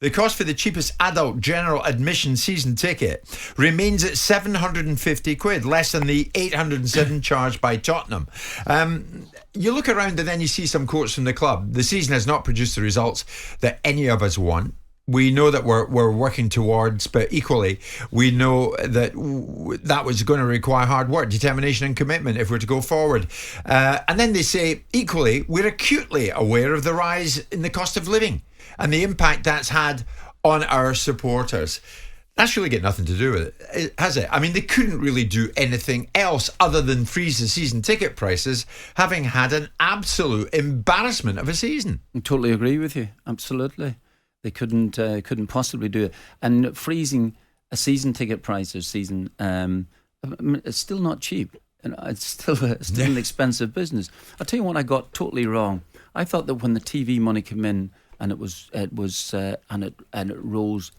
The cost for the cheapest adult general admission season ticket remains at 750 quid, less than the 807 charged by Tottenham. You look around and then you see some quotes from the club. The season has not produced the results that any of us want. We know that we're working towards, but equally, we know that that was going to require hard work, determination and commitment if we're to go forward. And then they say, equally, we're acutely aware of the rise in the cost of living and the impact that's had on our supporters. That's really got nothing to do with it, has it? I mean, they couldn't really do anything else other than freeze the season ticket prices, having had an absolute embarrassment of a season. I totally agree with you. Absolutely. They couldn't possibly do it. And freezing a season ticket price this season, it's still not cheap. It's still an expensive business. I'll tell you what I got totally wrong. I thought that when the TV money came in and it rose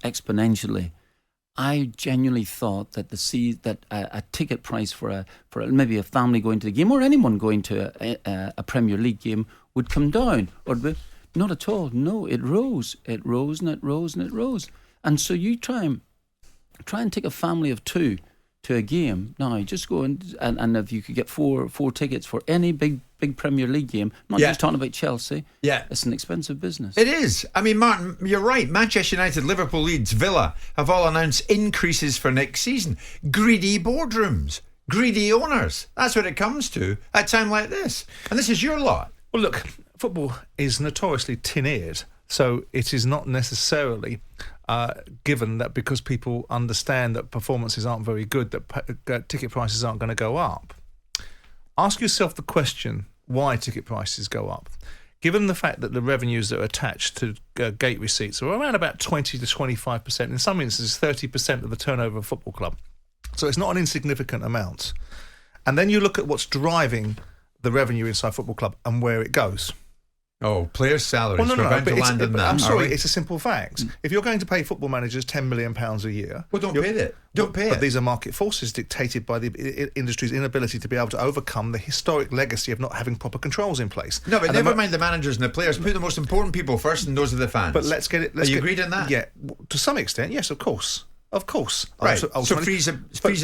exponentially, I genuinely thought that a ticket price for maybe a family going to the game or anyone going to a Premier League game would come down. Not at all. No, it rose. It rose and it rose and it rose. And so you try and take a family of two to a game. Now, just go and if you could get four tickets for any big Premier League game, not just talking about Chelsea, it's an expensive business. It is. I mean, Martin, you're right. Manchester United, Liverpool, Leeds, Villa have all announced increases for next season. Greedy boardrooms, greedy owners. That's what it comes to at a time like this. And this is your lot. Well, look, football is notoriously tin-eared, so it is not necessarily given that because people understand that performances aren't very good, that ticket prices aren't going to go up. Ask yourself the question, why ticket prices go up? Given the fact that the revenues that are attached to gate receipts are around about 20 to 25%, in some instances 30% of the turnover of a football club. So it's not an insignificant amount. And then you look at what's driving the revenue inside a football club and where it goes. Oh, players' salaries. Well, no, We're going to land in that. I'm sorry, it's a simple fact. If you're going to pay football managers £10 million a year... Well, don't pay it. But these are market forces dictated by the industry's inability to be able to overcome the historic legacy of not having proper controls in place. No, but never mind the managers and the players. Put the most important people first, and those are the fans. But let's get it... Are you agreed on that? Yeah, to some extent, yes, of course. Of course. Right. So freeze a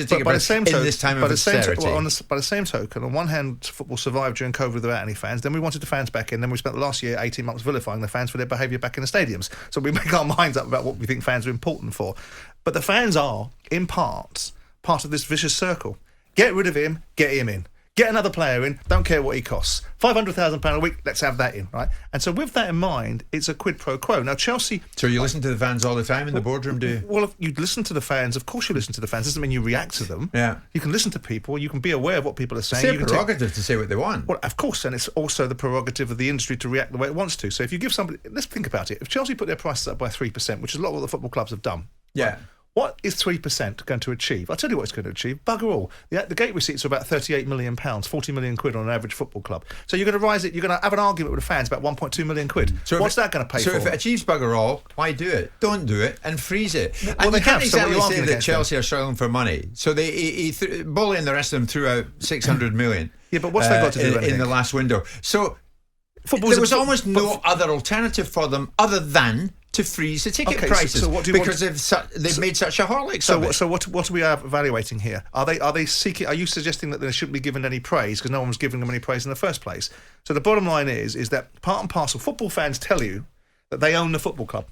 ticket price in this time of austerity. By the same token, on one hand, football survived during COVID without any fans. Then we wanted the fans back in. Then we spent the last year, 18 months, vilifying the fans for their behaviour back in the stadiums. So we make our minds up about what we think fans are important for. But the fans are, in part of this vicious circle. Get rid of him, get him in. Get another player in, don't care what he costs. £500,000 a week, let's have that in, right? And so with that in mind, it's a quid pro quo. Now, Chelsea... So you listen to the fans all the time in the boardroom, do you? Well, if you listen to the fans, of course you listen to the fans. Doesn't mean you react to them. Yeah. You can listen to people, you can be aware of what people are saying. It's their prerogative to say what they want. Well, of course, and it's also the prerogative of the industry to react the way it wants to. So if you give somebody... Let's think about it. If Chelsea put their prices up by 3%, which is a lot of what the football clubs have done... Yeah. Right, what is 3% going to achieve? I'll tell you what it's going to achieve. Bugger all. The gate receipts are about £38 million, 40 million quid on an average football club. So you're going to rise it. You're going to have an argument with the fans about 1.2 million quid. So what's that going to pay for? So if it achieves bugger all, why do it? Don't do it and freeze it. Well, and they you can't have, exactly so say that Chelsea are struggling for money. So Bully and the rest of them threw out 600 million. Yeah, but what's they got to do in the last window? So there was almost no other alternative for them other than to freeze the ticket prices, so what do you because they've made such a horlicks of it. So what are we evaluating here? Are they seeking? Are you suggesting that they shouldn't be given any praise because no one was giving them any praise in the first place? So the bottom line is that part and parcel, football fans tell you that they own the football club.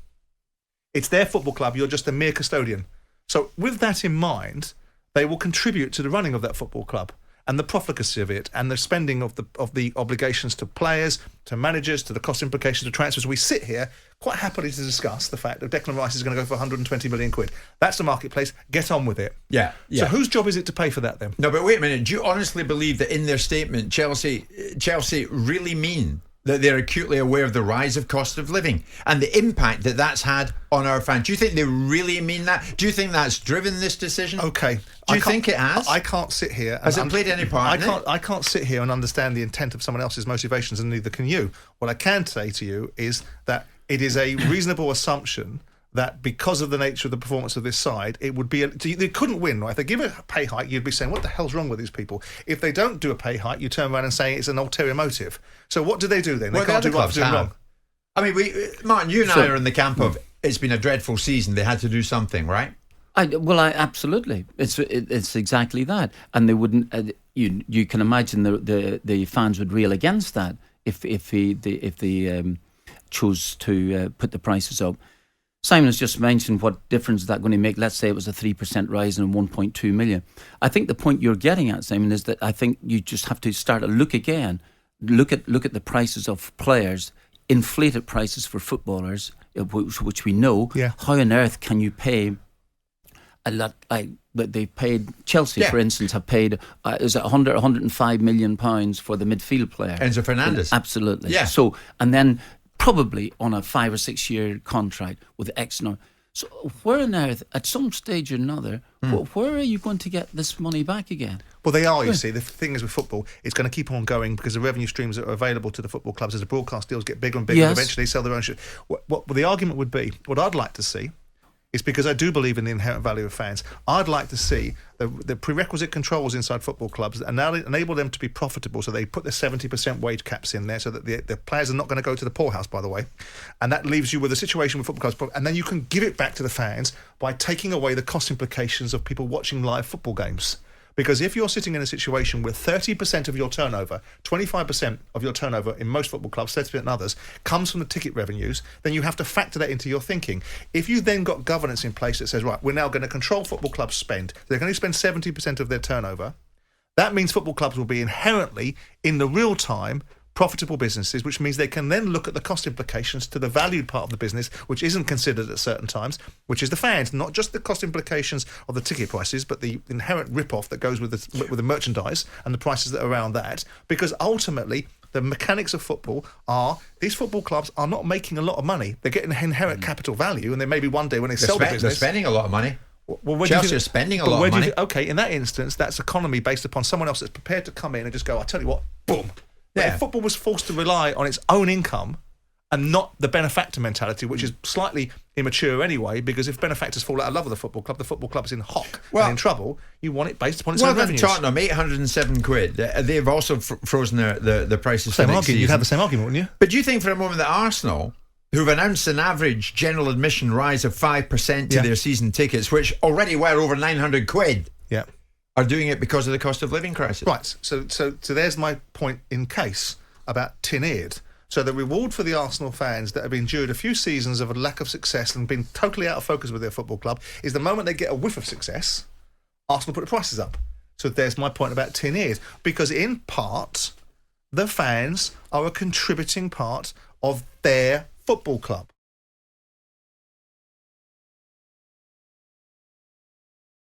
It's their football club. You're just a mere custodian. So with that in mind, they will contribute to the running of that football club and the profligacy of it, and the spending of the obligations to players, to managers, to the cost implications of transfers. We sit here quite happily to discuss the fact that Declan Rice is going to go for 120 million quid. That's the marketplace. Get on with it. Yeah. So whose job is it to pay for that then? No, but wait a minute. Do you honestly believe that in their statement, Chelsea really mean that they're acutely aware of the rise of cost of living and the impact that that's had on our fans? Do you think they really mean that? Do you think that's driven this decision? Okay. Do you think it has? I can't sit here. Has it played any part in it? I can't sit here and understand the intent of someone else's motivations, and neither can you. What I can say to you is that it is a reasonable assumption that because of the nature of the performance of this side, it would be... they couldn't win, right? If they give a pay hike, you'd be saying, what the hell's wrong with these people? If they don't do a pay hike, you turn around and say it's an ulterior motive. So what do they do then? They can't do right for doing wrong. I mean, Martin, you and I are in the camp of it's been a dreadful season. They had to do something, right? Absolutely. It's exactly that, and they wouldn't. You can imagine the fans would rail against that if they chose to put the prices up. Simon has just mentioned what difference is that going to make. Let's say it was a 3% rise and 1.2 million. I think the point you're getting at, Simon, is that I think you just have to start to look again. Look at the prices of players, inflated prices for footballers, which we know. Yeah. How on earth can you pay a lot? But they paid Chelsea, for instance, have paid is it 105 million pounds for the midfield player Enzo Fernandez. Absolutely. Yeah. So and then probably on a 5 or 6 year contract with X number. So where on earth, at some stage or another, where are you going to get this money back again? Well, they are, you see. The thing is with football, it's going to keep on going because the revenue streams that are available to the football clubs as the broadcast deals get bigger and bigger, and eventually sell their own shit. What the argument would be, what I'd like to see, is because I do believe in the inherent value of fans, I'd like to see the prerequisite controls inside football clubs and now enable them to be profitable, so they put the 70% wage caps in there so that the players are not going to go to the poorhouse, by the way. And that leaves you with a situation with football clubs, and then you can give it back to the fans by taking away the cost implications of people watching live football games. Because if you're sitting in a situation where 30% of your turnover, 25% of your turnover in most football clubs, 30% in others, comes from the ticket revenues, then you have to factor that into your thinking. If you then got governance in place that says, right, we're now going to control football clubs' spend, they're going to spend 70% of their turnover, that means football clubs will be inherently, in the real time, profitable businesses, which means they can then look at the cost implications to the valued part of the business, which isn't considered at certain times, which is the fans, not just the cost implications of the ticket prices, but the inherent rip-off that goes with the merchandise and the prices that are around that. Because ultimately, the mechanics of football are these football clubs are not making a lot of money. They're getting inherent capital value, and then maybe one day when they sell the business, they're spending a lot of money. Well, Chelsea are spending a lot of money. Okay, in that instance, that's economy based upon someone else that's prepared to come in and just go, I tell you what, boom. But if football was forced to rely on its own income and not the benefactor mentality, which is slightly immature anyway, because if benefactors fall out of love with the football club's in hock and in trouble, you want it based upon its own revenues. Tottenham, 807 quid. They've also frozen the prices for same next argument. season. You'd have the same argument, wouldn't you? But do you think for a moment that Arsenal, who've announced an average general admission rise of 5% to their season tickets, which already were over 900 quid, are doing it because of the cost of living crisis? Right. So there's my point in case about tin-eared. So the reward for the Arsenal fans that have endured a few seasons of a lack of success and been totally out of focus with their football club is the moment they get a whiff of success, Arsenal put the prices up. So there's my point about tin-eared. Because in part, the fans are a contributing part of their football club.